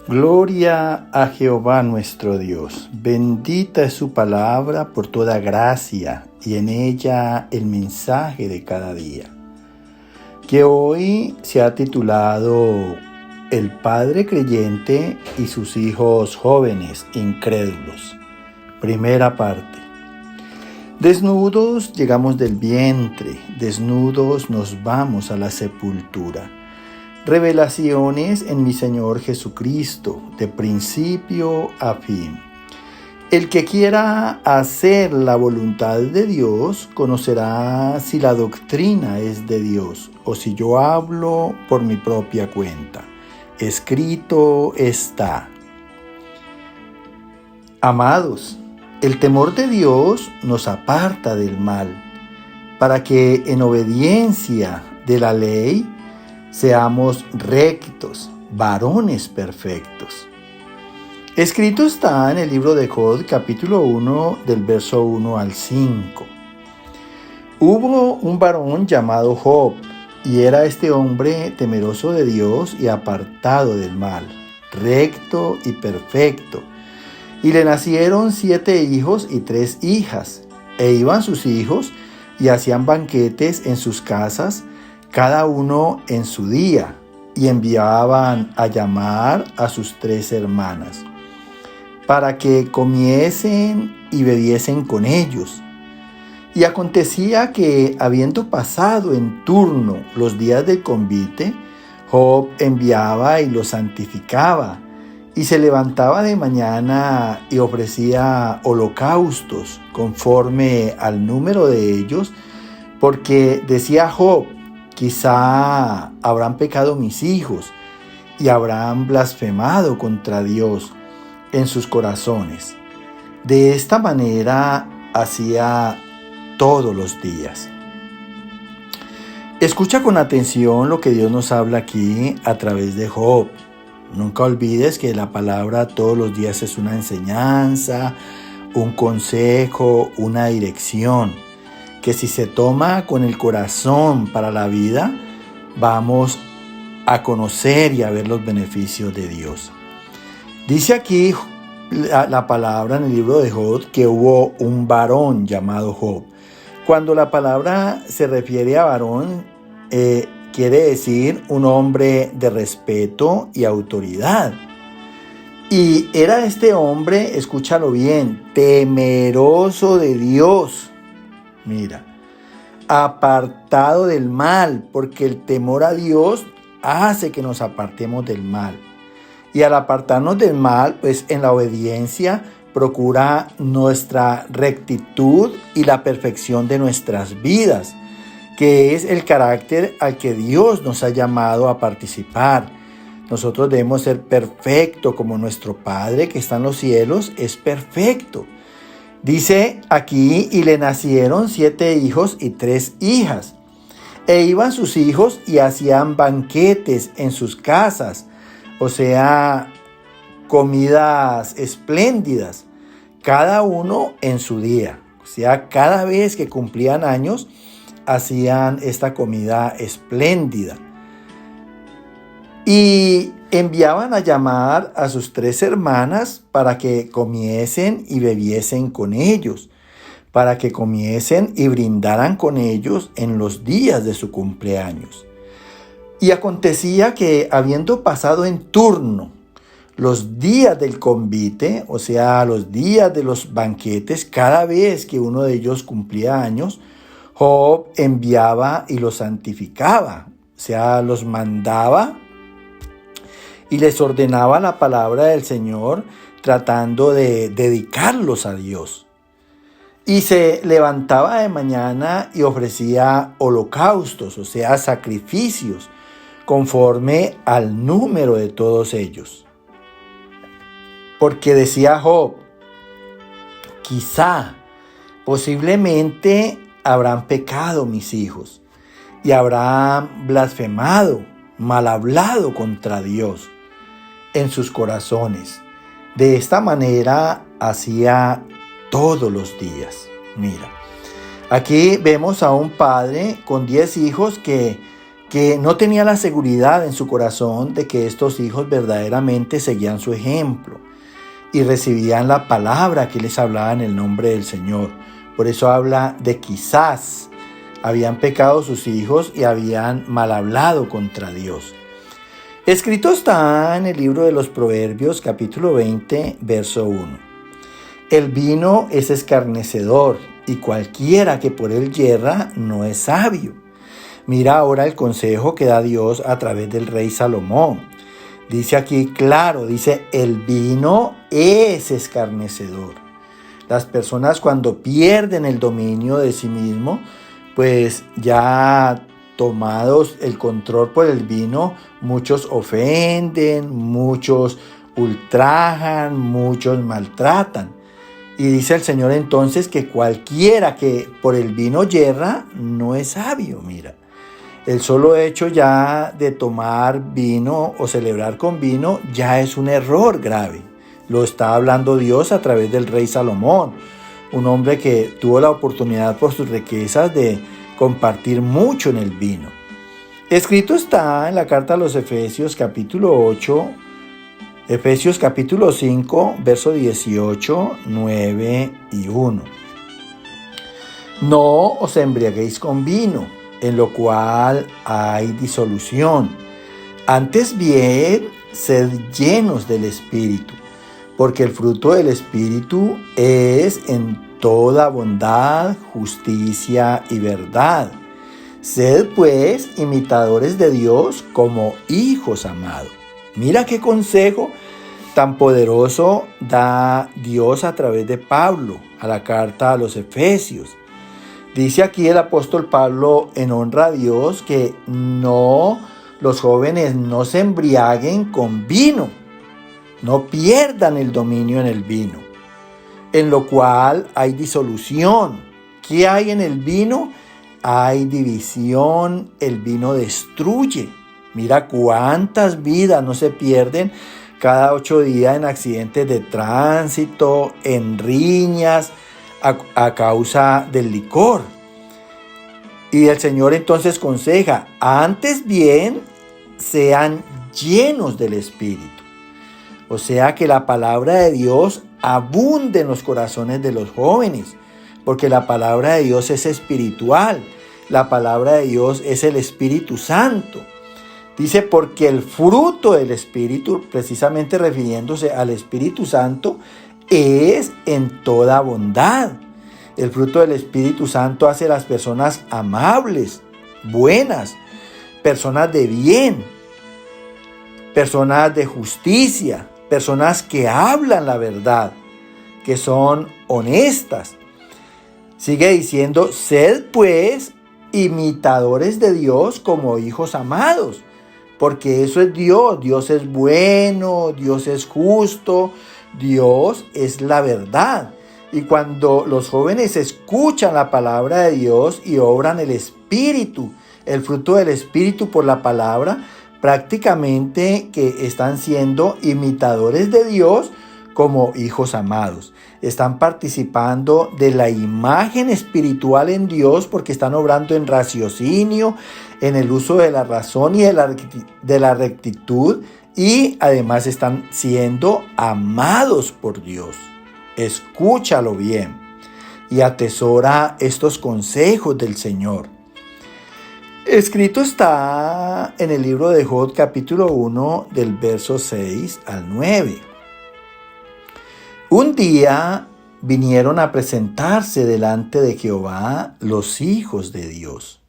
Gloria a Jehová nuestro Dios. Bendita es su palabra por toda gracia y en ella el mensaje de cada día. Que hoy se ha titulado El Padre Creyente y sus hijos jóvenes incrédulos. Primera parte. Desnudos llegamos del vientre, desnudos nos vamos a la sepultura. Revelaciones en mi Señor Jesucristo, de principio a fin. El que quiera hacer la voluntad de Dios, conocerá si la doctrina es de Dios o si yo hablo por mi propia cuenta. Escrito está. Amados, el temor de Dios nos aparta del mal, para que en obediencia de la ley seamos rectos, varones perfectos. Escrito está en el libro de Job, capítulo 1, del verso 1 al 5. Hubo un varón llamado Job, y era este hombre temeroso de Dios y apartado del mal, recto y perfecto. Y le nacieron 7 hijos y 3 hijas, e iban sus hijos y hacían banquetes en sus casas, cada uno en su día, y enviaban a llamar a sus 3 hermanas, para que comiesen y bebiesen con ellos. Y acontecía que, habiendo pasado en turno los días del convite, Job enviaba y los santificaba, y se levantaba de mañana y ofrecía holocaustos conforme al número de ellos, porque decía Job: quizá habrán pecado mis hijos y habrán blasfemado contra Dios en sus corazones. De esta manera hacía todos los días. Escucha con atención lo que Dios nos habla aquí a través de Job. Nunca olvides que la palabra todos los días es una enseñanza, un consejo, una dirección, que si se toma con el corazón para la vida, vamos a conocer y a ver los beneficios de Dios. Dice aquí la palabra en el libro de Job que hubo un varón llamado Job. Cuando la palabra se refiere a varón, quiere decir un hombre de respeto y autoridad. Y era este hombre, escúchalo bien, temeroso de Dios. Mira, apartado del mal, porque el temor a Dios hace que nos apartemos del mal. Y al apartarnos del mal, pues en la obediencia procura nuestra rectitud y la perfección de nuestras vidas, que es el carácter al que Dios nos ha llamado a participar. Nosotros debemos ser perfectos como nuestro Padre que está en los cielos es perfecto. Dice aquí, y le nacieron 7 hijos y 3 hijas. E iban sus hijos y hacían banquetes en sus casas, o sea, comidas espléndidas, cada uno en su día. O sea, cada vez que cumplían años, hacían esta comida espléndida. Y enviaban a llamar a sus 3 hermanas para que comiesen y bebiesen con ellos, para que comiesen y brindaran con ellos en los días de su cumpleaños. Y acontecía que, habiendo pasado en turno los días del convite, o sea, los días de los banquetes, cada vez que uno de ellos cumplía años, Job enviaba y los santificaba, o sea, los mandaba y les ordenaba la palabra del Señor, tratando de dedicarlos a Dios. Y se levantaba de mañana y ofrecía holocaustos, o sea, sacrificios, conforme al número de todos ellos. Porque decía Job: quizá, posiblemente habrán pecado mis hijos y habrán blasfemado, mal hablado contra Dios en sus corazones. De esta manera hacía todos los días. Mira, aquí vemos a un padre con 10 hijos que que no tenía la seguridad en su corazón de que estos hijos verdaderamente seguían su ejemplo y recibían la palabra que les hablaba en el nombre del Señor. Por eso habla de quizás habían pecado sus hijos y habían mal hablado contra Dios. Escrito está en el libro de los Proverbios, capítulo 20, verso 1. El vino es escarnecedor y cualquiera que por él yerra no es sabio. Mira ahora el consejo que da Dios a través del rey Salomón. Dice aquí claro, dice, el vino es escarnecedor. Las personas cuando pierden el dominio de sí mismo, pues ya tomados el control por el vino, muchos ofenden, muchos ultrajan, muchos maltratan. Y dice el Señor entonces que cualquiera que por el vino yerra no es sabio, mira. El solo hecho ya de tomar vino o celebrar con vino ya es un error grave. Lo está hablando Dios a través del rey Salomón, un hombre que tuvo la oportunidad por sus riquezas de compartir mucho en el vino. Escrito está en la carta a los Efesios capítulo 8, Efesios capítulo 5, verso 18, 9 y 1. No os embriaguéis con vino, en lo cual hay disolución. Antes bien, sed llenos del Espíritu, porque el fruto del Espíritu es en toda bondad, justicia y verdad. Sed pues imitadores de Dios como hijos amados. Mira qué consejo tan poderoso da Dios a través de Pablo a la carta a los Efesios. Dice aquí el apóstol Pablo en honra a Dios que los jóvenes no se embriaguen con vino, no pierdan el dominio en el vino, en lo cual hay disolución. ¿Qué hay en el vino? Hay división, el vino destruye. Mira cuántas vidas no se pierden cada 8 días en accidentes de tránsito, en riñas, a causa del licor. Y el Señor entonces aconseja, antes bien sean llenos del Espíritu. O sea que la palabra de Dios abunde en los corazones de los jóvenes, porque la palabra de Dios es espiritual, la palabra de Dios es el Espíritu Santo. Dice, porque el fruto del Espíritu, precisamente refiriéndose al Espíritu Santo, es en toda bondad. El fruto del Espíritu Santo hace a las personas amables, buenas, personas de bien, personas de justicia, personas que hablan la verdad, que son honestas. Sigue diciendo, sed pues imitadores de Dios como hijos amados, porque eso es Dios. Dios es bueno, Dios es justo, Dios es la verdad. Y cuando los jóvenes escuchan la palabra de Dios y obran el Espíritu, el fruto del Espíritu por la palabra, prácticamente que están siendo imitadores de Dios como hijos amados. Están participando de la imagen espiritual en Dios porque están obrando en raciocinio, en el uso de la razón y de la rectitud, y además están siendo amados por Dios. Escúchalo bien y atesora estos consejos del Señor. Escrito está en el libro de Job capítulo 1 del verso 6 al 9. Un día vinieron a presentarse delante de Jehová los hijos de Dios,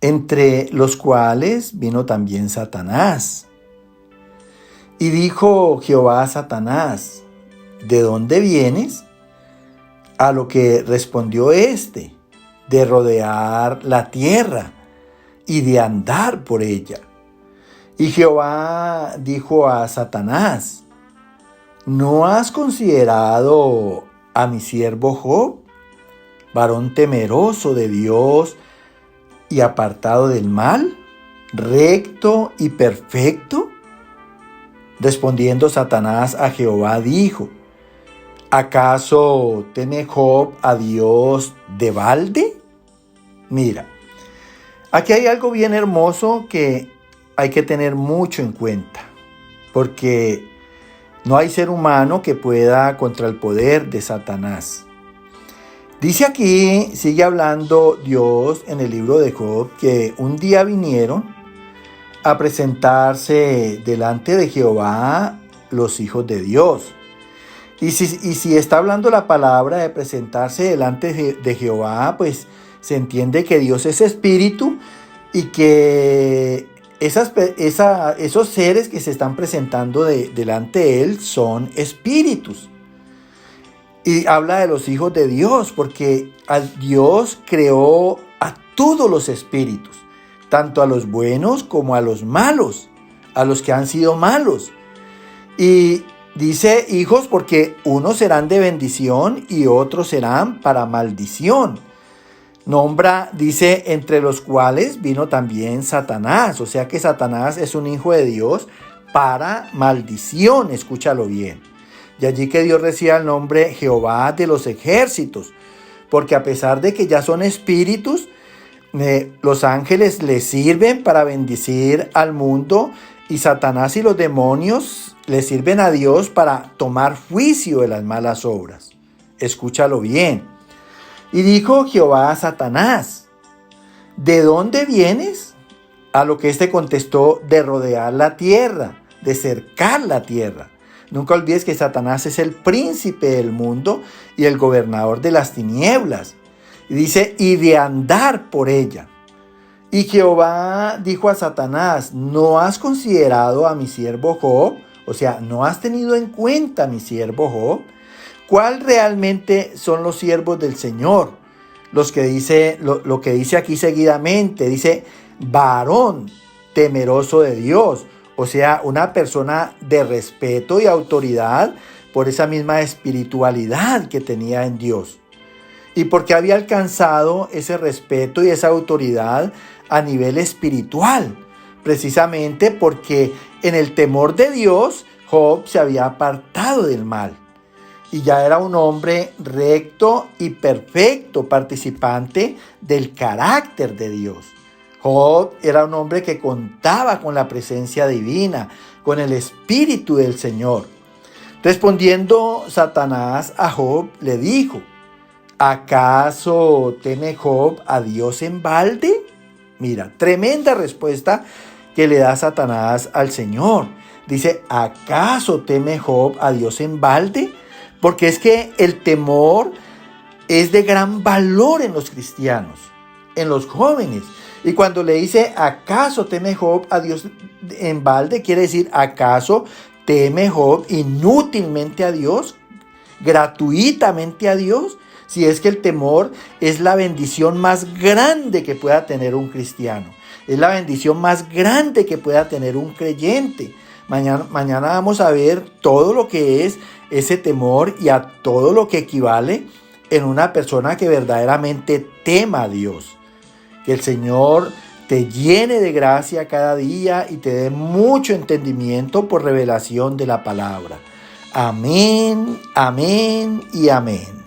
entre los cuales vino también Satanás. Y dijo Jehová a Satanás, ¿de dónde vienes? A lo que respondió éste, de rodear la tierra y de andar por ella. Y Jehová dijo a Satanás, ¿no has considerado a mi siervo Job, varón temeroso de Dios y apartado del mal, recto y perfecto? Respondiendo Satanás a Jehová dijo, ¿acaso teme Job a Dios de balde? Mira, Aquí hay algo bien hermoso que hay que tener mucho en cuenta, porque no hay ser humano que pueda contra el poder de Satanás. Dice aquí, sigue hablando Dios en el libro de Job, que un día vinieron a presentarse delante de Jehová los hijos de Dios. Y si está hablando la palabra de presentarse delante de Jehová, pues se entiende que Dios es espíritu y que esos seres que se están presentando delante de Él son espíritus. Y habla de los hijos de Dios, porque Dios creó a todos los espíritus, tanto a los buenos como a los malos, a los que han sido malos. Y dice hijos porque unos serán de bendición y otros serán para maldición. Nombra, dice, entre los cuales vino también Satanás. O sea que Satanás es un hijo de Dios para maldición. Escúchalo bien. De allí que Dios reciba el nombre Jehová de los ejércitos. Porque a pesar de que ya son espíritus, los ángeles les sirven para bendecir al mundo. Y Satanás y los demonios le sirven a Dios para tomar juicio de las malas obras. Escúchalo bien. Y dijo Jehová a Satanás: ¿de dónde vienes? A lo que éste contestó: de rodear la tierra, de cercar la tierra. Nunca olvides que Satanás es el príncipe del mundo y el gobernador de las tinieblas. Y dice: y de andar por ella. Y Jehová dijo a Satanás: ¿no has considerado a mi siervo Job? O sea, ¿no has tenido en cuenta a mi siervo Job? ¿Cuál realmente son los siervos del Señor? Los que dice, lo que dice aquí seguidamente, dice varón temeroso de Dios. O sea, una persona de respeto y autoridad por esa misma espiritualidad que tenía en Dios. Y porque había alcanzado ese respeto y esa autoridad a nivel espiritual. Precisamente porque en el temor de Dios, Job se había apartado del mal. Y ya era un hombre recto y perfecto participante del carácter de Dios. Job era un hombre que contaba con la presencia divina, con el Espíritu del Señor. Respondiendo Satanás a Job, le dijo: ¿acaso teme Job a Dios en balde? Mira, tremenda respuesta que le da Satanás al Señor. Dice: ¿acaso teme Job a Dios en balde? Porque es que el temor es de gran valor en los cristianos, en los jóvenes. Y cuando le dice: ¿acaso teme Job a Dios en balde? Quiere decir, ¿acaso teme Job inútilmente a Dios? ¿Gratuitamente a Dios? Si es que el temor es la bendición más grande que pueda tener un cristiano. Es la bendición más grande que pueda tener un creyente. Mañana vamos a ver todo lo que es ese temor y a todo lo que equivale en una persona que verdaderamente tema a Dios. Que el Señor te llene de gracia cada día y te dé mucho entendimiento por revelación de la palabra. Amén, amén y amén.